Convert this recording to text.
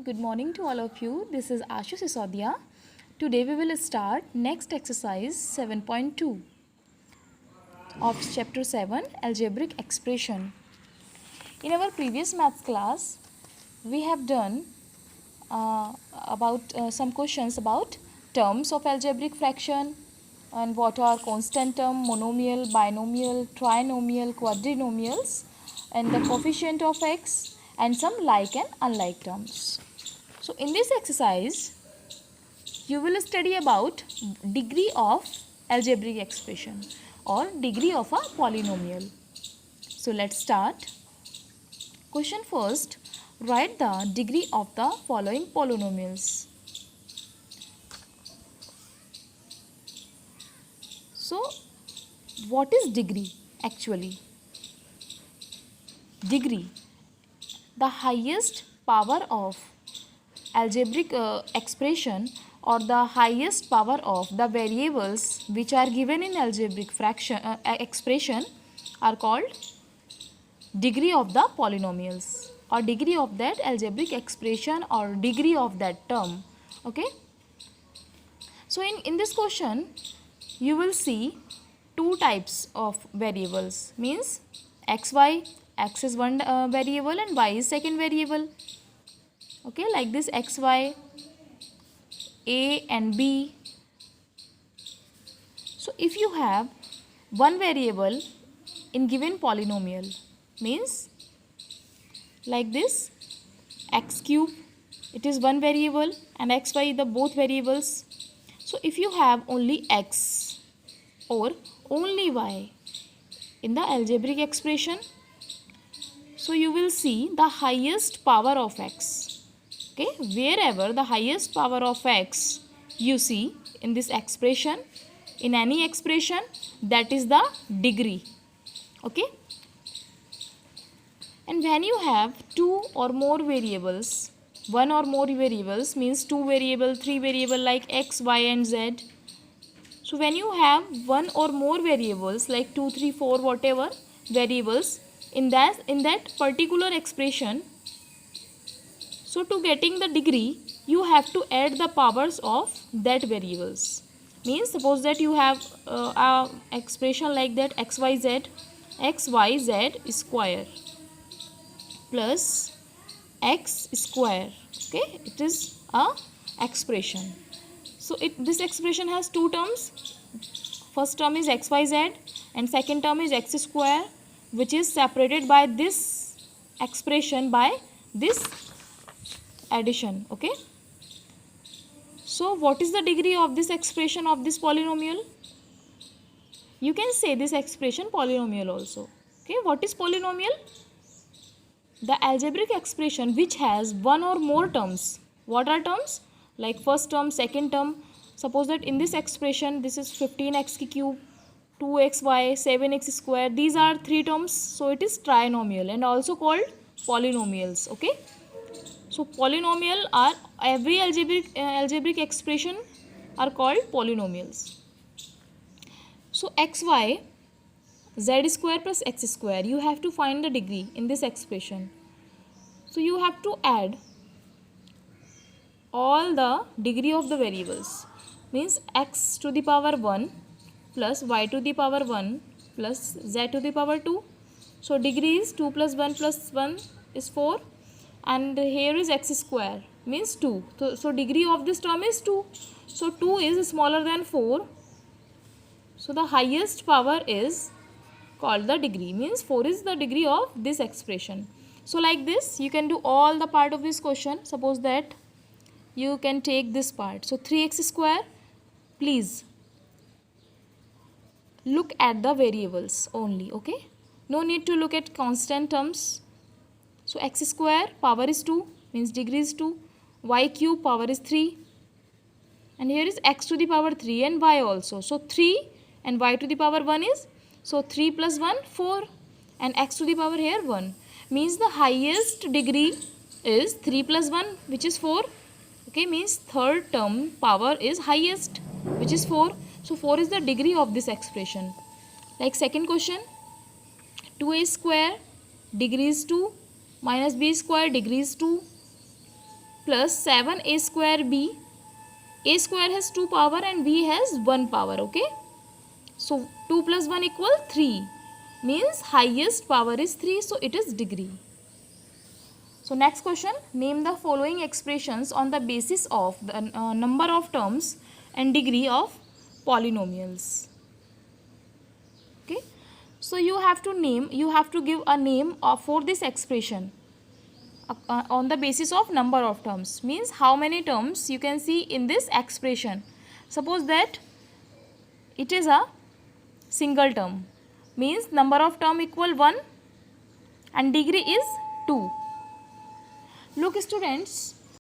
Good morning to all of you. This is Ashu Sisodia. Today we will start next exercise 7.2 of chapter 7 algebraic expression. In our previous maths class, we have done about some questions about terms of algebraic fraction and what are constant term, monomial, binomial, trinomial, quadrinomials, and the coefficient of x and some like and unlike terms. So in this exercise, you will study about degree of algebraic expression or degree of a polynomial. So let's start. Question first, write the degree of the following polynomials. So what is degree actually? Degree, the highest power of algebraic expression or the highest power of the variables which are given in algebraic fraction expression are called degree of the polynomials or degree of that algebraic expression or degree of that term. Okay. So in this question you will see two types of variables, means xy, x is one variable and y is second variable. Okay, like this xy, a and b. So if you have one variable in given polynomial, means like this x cube, it is one variable, and xy the both variables. So if you have only x or only y in the algebraic expression, so you will see the highest power of x. Okay, wherever the highest power of x you see in this expression, in any expression, that is the degree. Okay, and when you have two or more variables, one or more variables means two variable, three variable like x, y and z. So when you have one or more variables like 2, 3, 4 whatever variables in that particular expression, so to getting the degree you have to add the powers of that variables. Means suppose that you have a expression like that xyz square plus x square. Okay, it is a expression. So this expression has two terms. First term is xyz and second term is x square, which is separated by this expression by this addition. Okay, so what is the degree of this expression of this polynomial? You can say this expression polynomial also. Okay, what is polynomial? The algebraic expression which has one or more terms. What are terms? Like first term, second term. Suppose that in this expression this is 15x cube, 2xy, 7x square. These are three terms, so it is trinomial and also called polynomials. Okay, so polynomial are every algebraic expression are called polynomials. So xy z square plus x square, you have to find the degree in this expression. So you have to add all the degree of the variables, means x to the power 1 plus y to the power 1 plus z to the power 2. So degree is 2 plus 1 plus 1 is 4, and here is x square means 2. So degree of this term is 2. So 2 is smaller than 4. So the highest power is called the degree, means 4 is the degree of this expression. So like this you can do all the part of this question. Suppose that you can take this part. So 3x square, please look at the variables only. Okay, no need to look at constant terms. So x square power is 2, means degree is 2, y cube power is 3, and here is x to the power 3 and y also. So 3 and y to the power 1 is, so 3 plus 1 4, and x to the power here 1, means the highest degree is 3 plus 1, which is 4. Okay, means third term power is highest, which is 4. So 4 is the degree of this expression. Like second question, 2a square degree is 2 minus b square degree is 2. plus 7a square b. A square has 2 power and b has 1 power. Okay. So 2 plus 1 equal 3. Means highest power is 3. So it is degree. So next question. Name the following expressions on the basis of the number of terms and degree of polynomials. Okay. So you have to give a name for this expression on the basis of number of terms. Means how many terms you can see in this expression. Suppose that it is a single term. Means number of term equal 1 and degree is 2. Look students,